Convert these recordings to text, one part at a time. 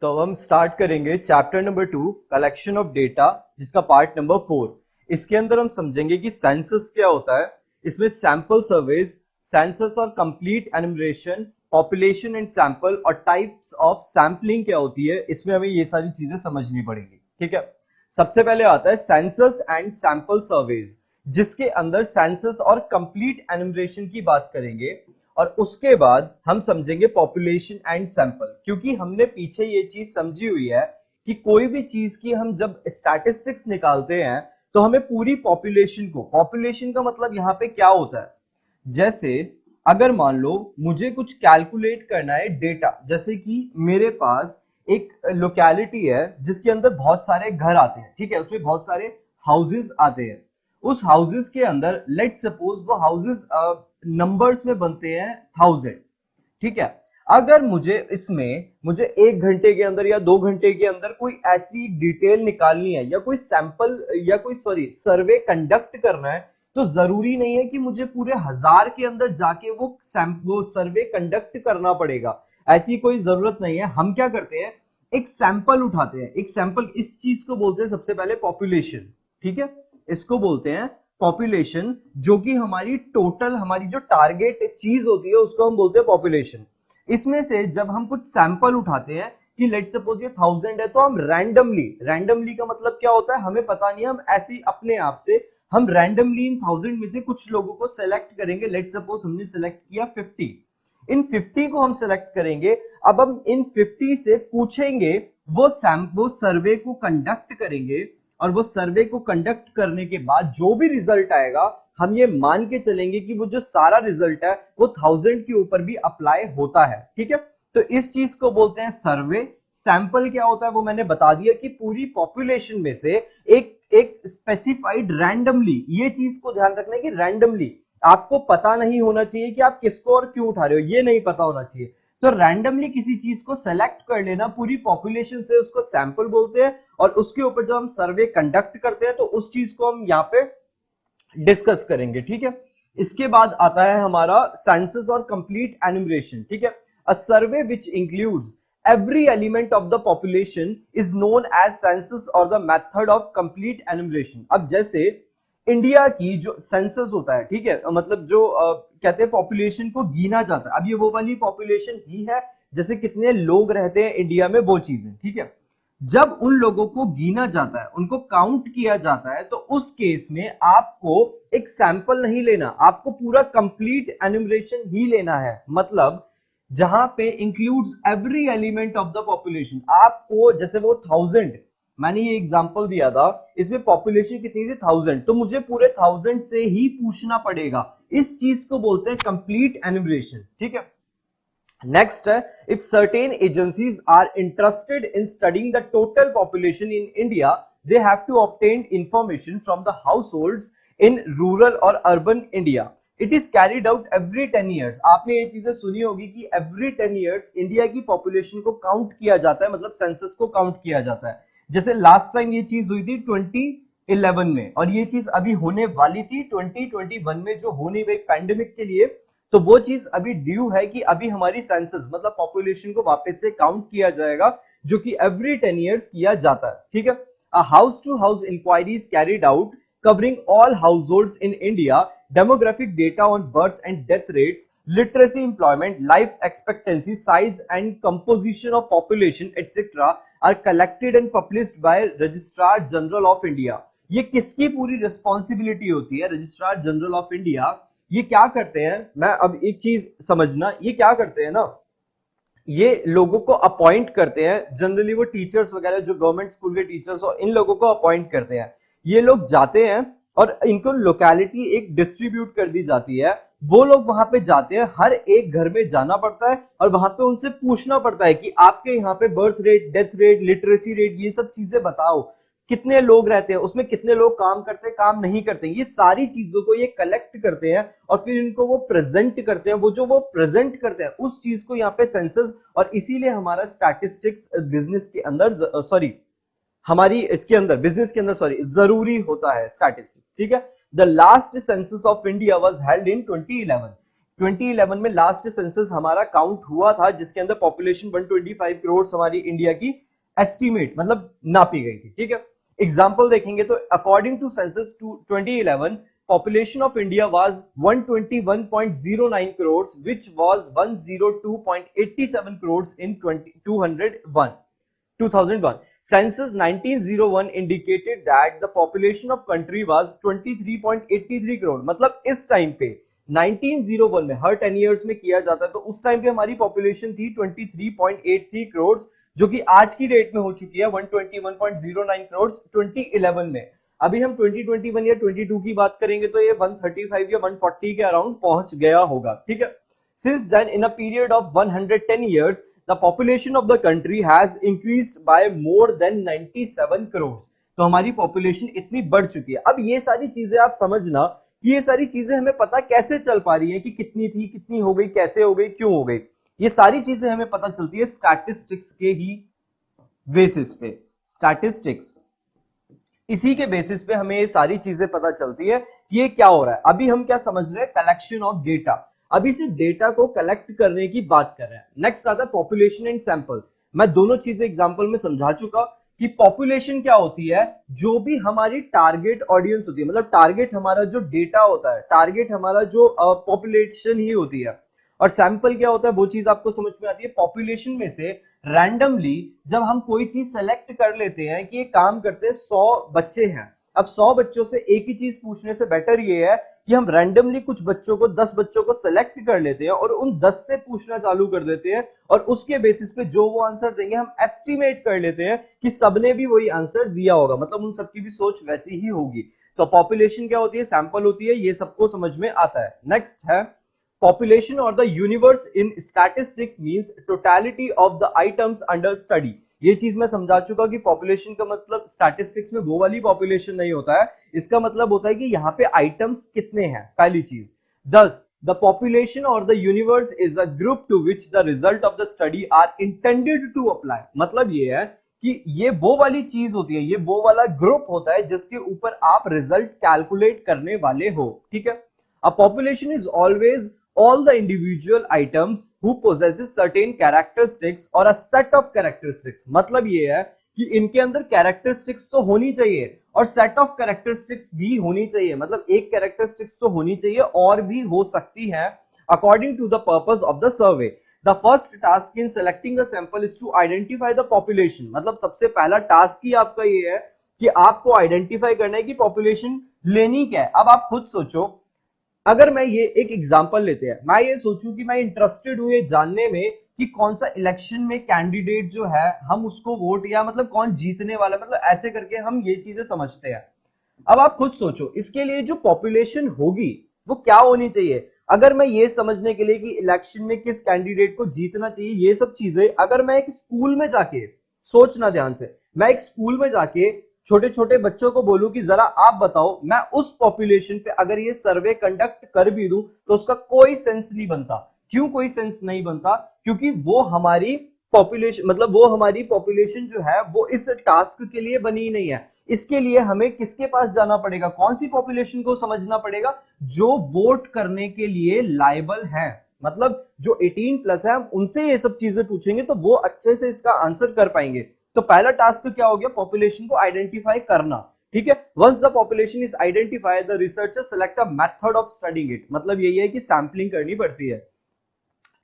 तो अब हम स्टार्ट करेंगे chapter number 2 collection of data, जिसका पार्ट नंबर 4। इसके अंदर हम समझेंगे कि सेंसस क्या होता है, इसमें सैंपल सर्वेज, सेंसस और complete enumeration, population and sample और टाइप्स ऑफ सैंपलिंग क्या होती है, इसमें हमें ये सारी चीजें समझनी पड़ेंगी। ठीक है, सबसे पहले आता है सेंसस एंड सैंपल सर्वेज, जिसके अंदर सेंसस और कंप्लीट एनुमरेशन की बात करेंगे और उसके बाद हम समझेंगे पॉपुलेशन एंड सैंपल। क्योंकि हमने पीछे ये चीज समझी हुई है कि कोई भी चीज की हम जब स्टैटिस्टिक्स निकालते हैं तो हमें पूरी पॉपुलेशन का मतलब यहाँ पे क्या होता है। जैसे अगर मान लो मुझे कुछ कैलकुलेट करना है डेटा, जैसे कि मेरे पास एक लोकेलिटी है जिसके अंदर बहुत सारे घर आते हैं, ठीक है, उसमें बहुत सारे हाउसेस आते हैं। उस हाउसेस के अंदर लेट सपोज वो हाउसेस नंबर्स में बनते हैं 1000, ठीक है। अगर मुझे 1 घंटे के अंदर या 2 घंटे के अंदर कोई ऐसी डिटेल निकालनी है या कोई सैंपल या कोई सर्वे कंडक्ट करना है, तो जरूरी नहीं है कि मुझे पूरे 1000 के अंदर जाके वो सर्वे कंडक्ट करना पड़ेगा। ऐसी कोई जरूरत नहीं है। हम क्या करते हैं, एक सैंपल उठाते हैं। एक सैंपल, इस चीज को बोलते हैं सबसे पहले पॉपुलेशन, ठीक है, इसको बोलते हैं पॉपुलेशन, जो कि हमारी जो टारगेट चीज होती है उसको हम बोलते हैं पॉपुलेशन। इसमें से जब हम कुछ सैंपल उठाते हैं कि लेट सपोज ये 1000 है, तो हम रैंडमली का मतलब क्या होता है हमें पता नहीं है, हम ऐसे ही अपने आप से हम रैंडमली इन 1000 में से कुछ लोगों को सेलेक्ट करेंगे। लेट सपोज हमने सेलेक्ट किया 50, इन 50 को हम सेलेक्ट करेंगे। अब हम इन 50 से पूछेंगे, वो सर्वे को कंडक्ट करेंगे और वो सर्वे को कंडक्ट करने के बाद जो भी रिजल्ट आएगा हम ये मान के चलेंगे कि वो जो सारा रिजल्ट है वो 1000 के ऊपर भी अप्लाई होता है। ठीक है, तो इस चीज को बोलते हैं सर्वे। सैंपल क्या होता है वो मैंने बता दिया कि पूरी पॉपुलेशन में से एक एक स्पेसिफाइड रैंडमली, ये चीज को ध्यान रखना है कि रैंडमली, आपको पता नहीं होना चाहिए कि आप किसको और क्यों उठा रहे हो, ये नहीं पता होना चाहिए। तो रैंडमली किसी चीज को सेलेक्ट कर लेना पूरी पॉपुलेशन से, उसको सैंपल बोलते हैं। और उसके ऊपर जब हम सर्वे कंडक्ट करते हैं तो उस चीज को हम यहाँ पे डिस्कस करेंगे। ठीक है, इसके बाद आता है हमारा सेंसस और कंप्लीट एनुमरेशन। ठीक है, a survey which includes every element of the population is known as census or the method of complete enumeration। अब जैसे इंडिया की जो सेंसस होता है, ठीक है, मतलब जो कहते हैं पॉपुलेशन को गिना जाता है, अब ये वो वाली पॉपुलेशन ही है जैसे कितने लोग रहते हैं इंडिया में, वो चीजें। ठीक है, जब उन लोगों को गिना जाता है, उनको काउंट किया जाता है, तो उस केस में आपको एक सैंपल नहीं लेना, आपको पूरा कंप्लीट एनुमरेशन ही लेना है। मतलब जहां पे includes every element of the population. आपको जैसे वो 1000, मैंने ये एग्जांपल दिया था, इसमें पॉपुलेशन कितनी थी 1000, तो मुझे पूरे 1000 से ही पूछना पड़ेगा। इस चीज को बोलते हैं कंप्लीट एनुमरेशन। ठीक है, नेक्स्ट है, if certain agencies are interested in studying the total population in India, they have to obtain information from the households in rural और urban India. It is carried out every 10 years. आपने ये चीजें सुनी होगी कि every 10 years India की population को count किया जाता है, मतलब सेंसस को काउंट किया जाता है। जैसे लास्ट टाइम ये चीज हुई थी 2011 में, और ये चीज अभी होने वाली थी 2021 में, जो होने हुई पैंडेमिक के लिए। तो वो चीज अभी ड्यू है कि अभी हमारी सेंसस मतलब पॉपुलेशन को वापस से काउंट किया जाएगा, जो कि एवरी 10 ईयर्स किया जाता है। ठीक है, a house to house inquiries carried out covering all households in India, demographic data on birth and death rates, literacy, employment, life expectancy, size and composition of population, etc. are collected and published by Registrar General of India। ये किसकी पूरी responsibility होती है? Registrar general of India. ये क्या करते हैं, मैं अब एक चीज समझना, ये क्या करते हैं ना, ये लोगों को अपॉइंट करते हैं। जनरली वो टीचर्स वगैरह, जो गवर्नमेंट स्कूल के टीचर्स और इन लोगों को अपॉइंट करते हैं। ये लोग जाते हैं और इनको लोकेलिटी एक डिस्ट्रीब्यूट कर दी जाती है। वो लोग वहां पे जाते हैं, हर एक घर में जाना पड़ता है और वहां पे उनसे पूछना पड़ता है कि आपके यहाँ पे birth rate, death rate, literacy rate, ये सब चीजें बताओ, कितने लोग रहते हैं, उसमें कितने लोग काम करते हैं, काम नहीं करते हैं। ये सारी चीजों को ये कलेक्ट करते हैं और फिर इनको वो प्रेजेंट करते हैं। वो प्रेजेंट करते हैं उस चीज को यहाँ पे सेंसस, और इसीलिए हमारा स्टैटिस्टिक्स बिजनेस के अंदर हमारी इसके अंदर बिजनेस के अंदर जरूरी होता है स्टैटिस्टिक्स। ठीक है, the last census of India was held in 2011। 2011 में लास्ट सेंसस हमारा काउंट हुआ था जिसके अंदर पॉपुलेशन 125 करोड़ हमारी इंडिया की एस्टिमेट मतलब नापी गई थी, ठीक है। एग्जांपल देखेंगे तो according to census 2011 population of India was 121.09 crores which was 102.87 crores in 2001. Census 1901 indicated that the population of country was 23.83 crore. मतलब इस टाइम पे 1901 में हर 10 years में किया जाता है तो उस टाइम पे हमारी पॉपुलेशन थी 23.83 करोड़ जो कि आज की डेट में हो चुकी है 121.09 करोड़ 2011 में। अभी हम 2021 या 22 की बात करेंगे तो ये 135 या 140 के अराउंड पहुंच गया होगा, ठीक है। Since then, in a period of 110 years, the population of the country has increased by more than 97 crores. तो हमारी पॉपुलेशन इतनी बढ़ चुकी है। अब ये सारी चीजें आप समझना कि ये सारी चीजें हमें पता कैसे चल पा रही है कि कितनी थी, कितनी हो गई, कैसे हो गई, क्यों हो गई। ये सारी चीजें हमें पता चलती है स्टैटिस्टिक्स के ही बेसिस पे। स्टैटिस्टिक्स इसी के बेसिस पे हमें ये सारी चीजें पता चलती है कि ये क्या हो रहा है। अभी हम क्या समझ रहे हैं, कलेक्शन ऑफ डेटा। अभी से डेटा को कलेक्ट करने की बात कर रहे हैं। नेक्स्ट आता है पॉपुलेशन एंड सैंपल। मैं दोनों चीजें एग्जांपल में समझा चुका कि पॉपुलेशन क्या होती है, जो भी हमारी टारगेट ऑडियंस होती है, मतलब टारगेट हमारा जो डेटा होता है, टारगेट हमारा जो पॉपुलेशन ही होती है। और सैंपल क्या होता है वो चीज आपको समझ में आती है। पॉपुलेशन में से रैंडमली जब हम कोई चीज सेलेक्ट कर लेते हैं कि ये काम करते हैं 100 बच्चे हैं, अब 100 बच्चों से एक ही चीज पूछने से बेटर ये है कि हम रैंडमली कुछ बच्चों को 10 बच्चों को सेलेक्ट कर लेते हैं और उन 10 से पूछना चालू कर देते हैं और उसके बेसिस पे जो वो आंसर देंगे हम एस्टिमेट कर लेते हैं कि सबने भी वही आंसर दिया होगा, मतलब उन सबकी भी सोच वैसी ही होगी। तो पॉपुलेशन क्या होती है, सैंपल होती है, ये सबको समझ में आता है। नेक्स्ट है population or the universe in statistics means totality of the items under study। ये चीज मैं समझा चुका कि पॉपुलेशन का मतलब स्टैटिस्टिक्स में वो वाली पॉपुलेशन नहीं होता है, इसका मतलब होता है कि यहाँ पे आइटम्स कितने हैं, पहली चीज। Thus, the population or the universe is a group to which the result of the study are intended to apply। मतलब ये है कि ये वो वाली चीज होती है, ये वो वाला ग्रुप होता है जिसके ऊपर आप रिजल्ट कैलकुलेट करने वाले हो, ठीक है। A population is always all the individual items who possesses certain characteristics or a set of characteristics। मतलब ये है कि इनके अंदर characteristics तो होनी चाहिए और set of characteristics भी होनी चाहिए, मतलब एक characteristics तो होनी चाहिए और भी हो सकती है according to the purpose of the survey। The first task in selecting a sample is to identify the population। मतलब सबसे पहला टास्क ही आपका ये है कि आपको आइडेंटिफाई करना है कि पॉपुलेशन लेनी क्या है। अब आप खुद सोचो, अगर मैं ये एक एग्जांपल लेते हैं, मैं ये सोचूं कि मैं इंटरेस्टेड हूं ये जानने में कि कौन सा इलेक्शन में कैंडिडेट जो है हम उसको वोट या मतलब कौन जीतने वाला, मतलब ऐसे करके हम ये चीजें समझते हैं। अब आप खुद सोचो इसके लिए जो पॉपुलेशन होगी वो क्या होनी चाहिए। अगर मैं ये समझने के लिए कि इलेक्शन में किस कैंडिडेट को जीतना चाहिए, ये सब चीजें अगर मैं एक स्कूल में जाके, सोचना ध्यान से, मैं एक स्कूल में जाके छोटे छोटे बच्चों को बोलूं कि जरा आप बताओ, मैं उस पॉपुलेशन पे अगर ये सर्वे कंडक्ट कर भी दूं तो उसका कोई सेंस नहीं बनता। क्यों कोई सेंस नहीं बनता, क्योंकि वो हमारी पॉपुलेशन, मतलब वो हमारी पॉपुलेशन जो है वो इस टास्क के लिए बनी नहीं है। इसके लिए हमें किसके पास जाना पड़ेगा, कौन सी पॉपुलेशन को समझना पड़ेगा, जो वोट करने के लिए लायबल है, मतलब जो 18+ है, हम उनसे ये सब चीजें पूछेंगे तो वो अच्छे से इसका आंसर कर पाएंगे। तो पहला टास्क क्या हो गया, पॉपुलेशन को आइडेंटिफाई करना, ठीक है। Once the population is identified the researcher select a method of studying it. मतलब यही है कि सैंपलिंग करनी पड़ती है।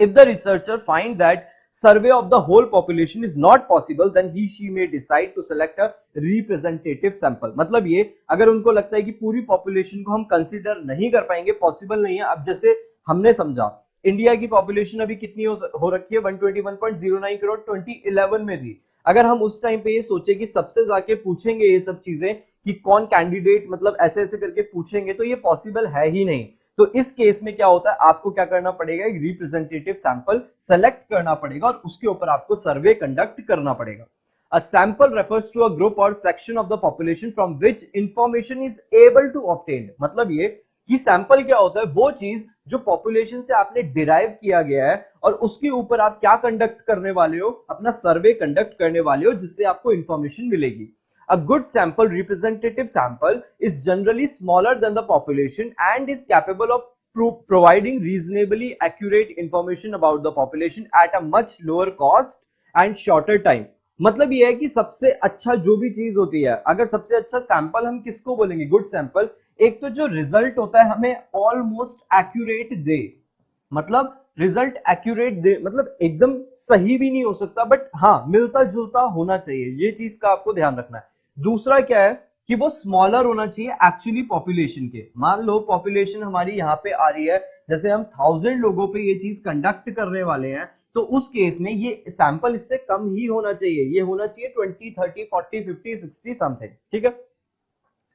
If the researcher find that survey of the whole population is not possible then he she may decide to select a representative sample. मतलब ये अगर उनको लगता है कि पूरी पॉपुलेशन को हम कंसीडर नहीं कर पाएंगे, पॉसिबल नहीं है। अब जैसे हमने समझा इंडिया की पॉपुलेशन अभी कितनी हो रखी है, 121.09 करोड़ 2011 में थी। अगर हम उस टाइम पे ये सोचे कि सबसे जाके पूछेंगे ये सब चीजें कि कौन कैंडिडेट, मतलब ऐसे ऐसे करके पूछेंगे, तो ये पॉसिबल है ही नहीं। तो इस केस में क्या होता है, आपको क्या करना पड़ेगा, एक रिप्रेजेंटेटिव सैंपल सेलेक्ट करना पड़ेगा और उसके ऊपर आपको सर्वे कंडक्ट करना पड़ेगा। A sample refers to a group or section of the population from which information is able to obtain। मतलब ये कि सैंपल क्या होता है, वो चीज जो पॉपुलेशन से आपने डिराइव किया गया है और उसके ऊपर आप क्या कंडक्ट करने वाले हो, अपना सर्वे कंडक्ट करने वाले हो, जिससे आपको इंफॉर्मेशन मिलेगी। A good sample, representative sample, is generally smaller than the population and is capable of providing reasonably accurate information about the population at a much lower cost and shorter time। मतलब ये है कि सबसे अच्छा जो भी चीज होती है, अगर सबसे अच्छा सैंपल हम किसको बोलेंगे, गुड सैंपल, एक तो जो रिजल्ट होता है हमें ऑलमोस्ट एक्यूरेट दे, मतलब रिजल्ट एक्यूरेट दे, मतलब एकदम सही भी नहीं हो सकता बट हाँ मिलता जुलता होना चाहिए, ये चीज का आपको ध्यान रखना है। दूसरा क्या है कि वो स्मॉलर होना चाहिए एक्चुअली पॉपुलेशन के। मान लो पॉपुलेशन हमारी यहाँ पे आ रही है, जैसे हम 1000 लोगों पे ये चीज कंडक्ट करने वाले हैं, तो उस केस में ये सैंपल इससे कम ही होना चाहिए, ये होना चाहिए 20, 30, 40, 50, 60 समथिंग, ठीक है।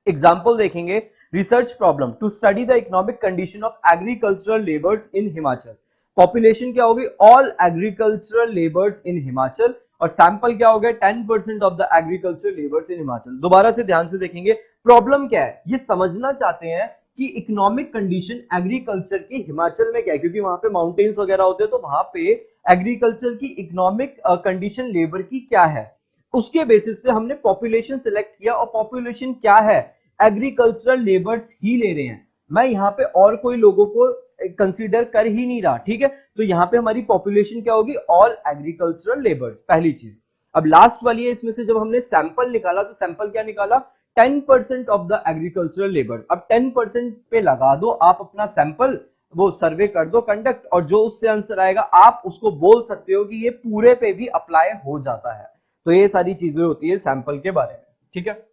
एग्जाम्पल देखेंगे, research problem to study the economic condition of agricultural labours in Himachal. Population क्या होगी, all agricultural labours in Himachal, और सैंपल क्या हो गया, 10% of the agriculture labours in Himachal. दोबारा से ध्यान से देखेंगे, प्रॉब्लम क्या है, ये समझना चाहते हैं कि इकोनॉमिक कंडीशन एग्रीकल्चर की हिमाचल में क्या है, क्योंकि वहां पे माउंटेन्स वगैरह होते हैं, तो वहां पे एग्रीकल्चर की इकोनॉमिक कंडीशन लेबर की क्या है, उसके बेसिस पे हमने पॉपुलेशन सिलेक्ट किया। और पॉपुलेशन क्या है, एग्रीकल्चरल लेबर्स ही ले रहे हैं, मैं यहाँ पे और कोई लोगों को कंसीडर कर ही नहीं रहा, ठीक है। तो यहाँ पे हमारी पॉपुलेशन क्या होगी, ऑल एग्रीकल्चरल लेबर्स, पहली चीज। अब लास्ट वाली है, इसमें से जब हमने सैंपल निकाला तो सैंपल क्या निकाला, 10% ऑफ द एग्रीकल्चरल लेबर्स। अब 10% पे लगा दो आप अपना सैंपल, वो सर्वे कर दो कंडक्ट, और जो उससे आंसर आएगा आप उसको बोल सकते हो कि ये पूरे पे भी अप्लाई हो जाता है। तो ये सारी चीजें होती है सैंपल के बारे में, ठीक है।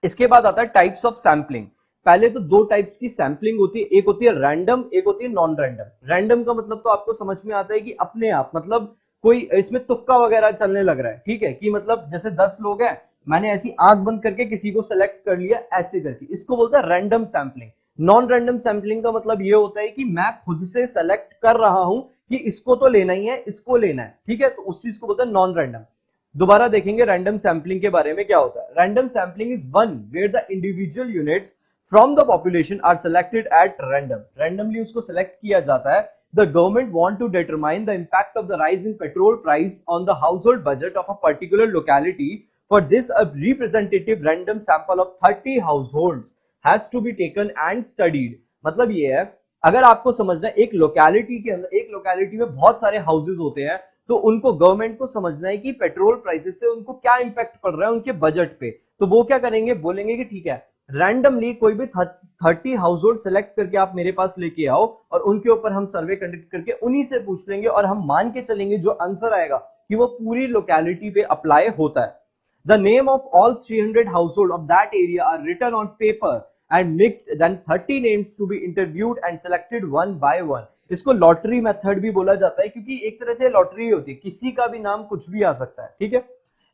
इसके बाद आता है टाइप्स ऑफ सैंपलिंग। पहले तो दो टाइप्स की सैंपलिंग होती है, एक होती है रैंडम, एक होती है नॉन रैंडम। रैंडम का मतलब तो आपको समझ में आता है कि अपने आप, मतलब कोई इसमें तुक्का वगैरह चलने लग रहा है, ठीक है, कि मतलब जैसे 10 लोग हैं, मैंने ऐसी आंख बंद करके किसी को सेलेक्ट कर लिया ऐसे करके, इसको बोलते हैं random sampling. Non random sampling का मतलब ये होता है कि मैं खुद से सेलेक्ट कर रहा हूं कि इसको तो लेना ही है, इसको लेना है, ठीक है, तो उस चीज को बोलते हैं नॉन रैंडम। दोबारा देखेंगे रैंडम सैंपलिंग के बारे में क्या होता है। Random sampling is one where the individual units from the population are selected at random. Randomly उसको सेलेक्ट किया जाता है। The government want to determine the impact of the rise in petrol price on the household budget of a particular locality. For this a representative random sample of 30 households has to be taken and studied. मतलब ये है, अगर आपको समझना है एक locality के अंदर, एक लोकेलिटी में बहुत सारे हाउसेज होते हैं, तो उनको गवर्नमेंट को समझना है कि पेट्रोल प्राइसेस से उनको क्या इंपैक्ट पड़ रहा है उनके बजट पे। तो वो क्या करेंगे, बोलेंगे कि ठीक है, रैंडमली कोई भी 30 हाउस होल्ड सेलेक्ट करके आप मेरे पास लेके आओ, और उनके ऊपर हम सर्वे कंडक्ट करके उन्हीं से पूछ लेंगे, और हम मान के चलेंगे जो आंसर आएगा कि वो पूरी लोकेलिटी पे अप्लाई होता है। The name of all 300 households of that area are written on paper and mixed, then 30 names to be interviewed and selected one by one. इसको लॉटरी मेथड भी बोला जाता है, क्योंकि एक तरह से लॉटरी होती है, किसी का भी नाम कुछ भी आ सकता है, ठीक है।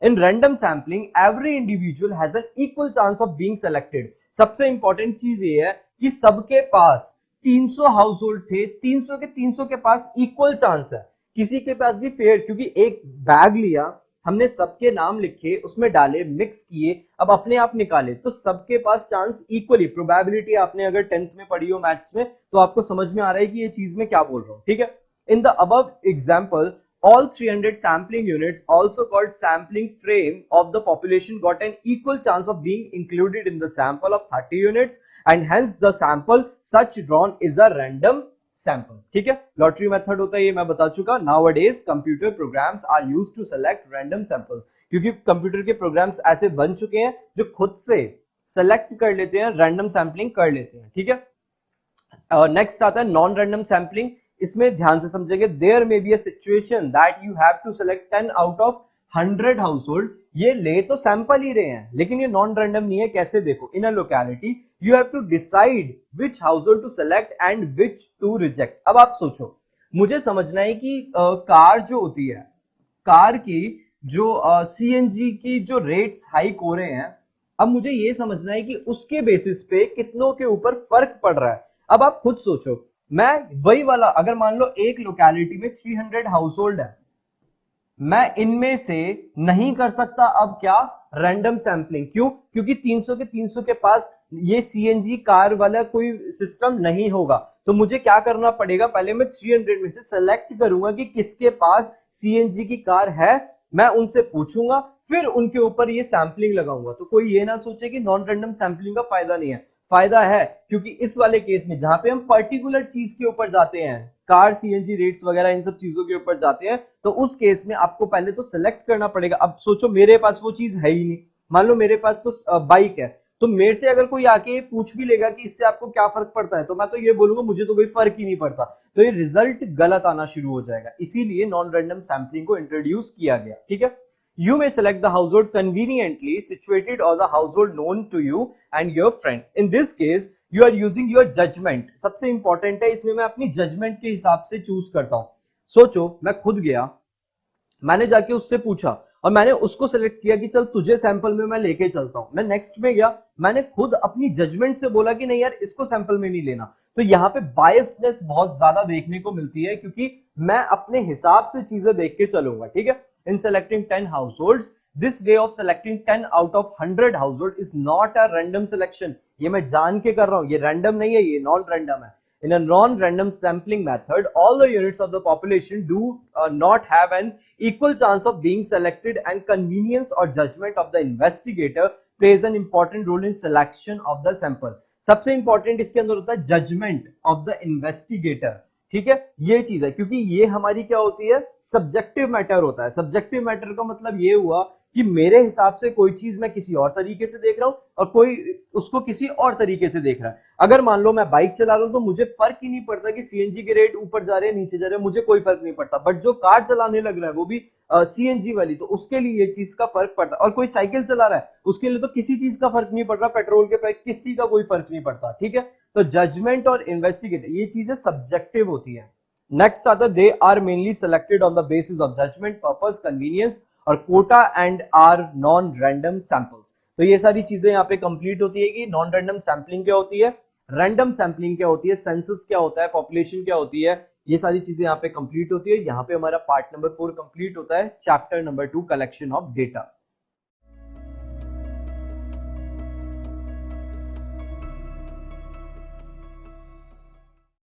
In random sampling every individual has an equal chance of being selected. सबसे इंपॉर्टेंट चीज ये है कि सबके पास 300 हाउस होल्ड थे, 300 के 300 के पास इक्वल चांस है, किसी के पास भी फेयर, क्योंकि एक बैग लिया, हमने सबके नाम लिखे, उसमें डाले, मिक्स किए, अब अपने आप निकाले, तो सबके पास चांस इक्वली। प्रोबेबिलिटी आपने अगर 10th में पढ़ी हो मैथ्स में, तो आपको समझ में आ रहा है कि ये चीज में क्या बोल रहा हूं, ठीक है। In the above example all 300 sampling units, also called sampling frame of the population, got an equal chance of being included in the sample of 30 units, and hence the sample such drawn is a random sample, ठीक है। Lottery method होता है, ये मैं बता चुका। Nowadays computer programs are used to select random samples, क्योंकि computer के प्रोग्राम्स ऐसे बन चुके हैं जो खुद से सेलेक्ट कर लेते हैं, रैंडम सैंपलिंग कर लेते हैं, ठीक है। नेक्स्ट आता है नॉन रैंडम सैंपलिंग। इसमें ध्यान से समझेंगे, there may be a situation that you have to select 10 out of 100 household. ये ले तो सैंपल ही रहे हैं, लेकिन ये नॉन रैंडम नहीं है। कैसे, देखो, in a locality you have to decide which household to select and which to reject। अब आप सोचो, मुझे समझना है कि कार जो होती है, कार की जो सीएनजी की जो रेट्स हाइक हो रहे हैं, अब मुझे ये समझना है कि उसके बेसिस पे कितनों के ऊपर फर्क पड़ रहा है। अब आप खुद सोचो, मैं वही वाला, अगर मान लो एक लोकेलिटी में 300 हाउस होल्ड है, मैं इनमें से नहीं कर सकता अब क्या, रैंडम सैंपलिंग। क्यों, क्योंकि 300 के 300 के पास ये सीएनजी कार वाला कोई सिस्टम नहीं होगा। तो मुझे क्या करना पड़ेगा, पहले मैं 300 में से सेलेक्ट करूंगा कि किसके पास सीएनजी की कार है, मैं उनसे पूछूंगा, फिर उनके ऊपर ये सैंपलिंग लगाऊंगा। तो कोई ये ना सोचे कि नॉन रैंडम सैंपलिंग का फायदा नहीं है, फायदा है, क्योंकि इस वाले केस में जहां पे हम पर्टिकुलर चीज के ऊपर जाते हैं, कार सीएनजी रेट्स वगैरह इन सब चीजों के ऊपर जाते हैं, तो उस केस में आपको पहले तो सिलेक्ट करना पड़ेगा। अब सोचो मेरे पास वो चीज है ही नहीं, मान लो मेरे पास तो बाइक है, तो मेरे से अगर कोई आके पूछ भी लेगा कि इससे आपको क्या फर्क पड़ता है, तो मैं तो ये बोलूंगा मुझे तो कोई फर्क ही नहीं पड़ता, तो ये रिजल्ट गलत आना शुरू हो जाएगा। इसीलिए नॉन रैंडम सैंपलिंग को इंट्रोड्यूस किया गया, ठीक है। You may select the household conveniently situated or the household known to you and your friend. In this case, you are using your judgment. सबसे इंपॉर्टेंट है, इसमें मैं अपनी जजमेंट के हिसाब से चूज करता हूं। सोचो मैं खुद गया, मैंने जाके उससे पूछा और मैंने उसको सेलेक्ट किया कि चल तुझे सैंपल में मैं लेके चलता हूं। मैं नेक्स्ट में गया, मैंने खुद अपनी जजमेंट से बोला कि नहीं यार इसको सैंपल में नहीं लेना। तो यहाँ पे बायसनेस बहुत ज्यादा देखने को मिलती है, क्योंकि मैं अपने हिसाब से चीजें देख के चलूंगा, ठीक है। इन selecting 10 households, this way of selecting 10 out of 100 household is not a random selection. ये मैं जान के कर रहा हूं, ये रैंडम नहीं है, ये नॉन रैंडम है। In a non-random sampling method, all the units of the population do not have an equal chance of being selected, and convenience or judgment of the investigator plays an important role in selection of the sample. सबसे important इसके अंदर होता है judgement of the investigator, ठीक है। ये चीज है, क्योंकि ये हमारी क्या होती है, सब्जेक्टिव मैटर होता है। सब्जेक्टिव मैटर का मतलब ये हुआ कि मेरे हिसाब से कोई चीज मैं किसी और तरीके से देख रहा हूं और कोई उसको किसी और तरीके से देख रहा है। अगर मान लो मैं बाइक चला रहा हूं तो मुझे फर्क ही नहीं पड़ता कि सीएनजी के रेट ऊपर जा रहे हैं नीचे जा रहे हैं, मुझे कोई फर्क नहीं पड़ता। बट जो कार चलाने लग रहा है वो भी सीएनजी वाली, तो उसके लिए ये चीज का फर्क पड़ता है। और कोई साइकिल चला रहा है उसके लिए तो किसी चीज का फर्क नहीं पड़ रहा, पेट्रोल के प्राइस किसी का कोई फर्क नहीं पड़ता, ठीक है। तो जजमेंट और इन्वेस्टिगेट ये चीजें सब्जेक्टिव होती है। नेक्स्ट आता है, they are mainly selected on the basis of judgement, purpose, convenience और quota and are non random samples. तो ये सारी चीजें यहाँ पे कंप्लीट होती है कि नॉन रैंडम सैंपलिंग क्या होती है, रैंडम सैंपलिंग क्या होती है, सेंसस क्या होता है, पॉपुलेशन क्या होती है, ये सारी चीजें यहाँ पे कंप्लीट होती है। यहाँ पे हमारा पार्ट नंबर 4 कंप्लीट होता है, chapter number 2 collection of data.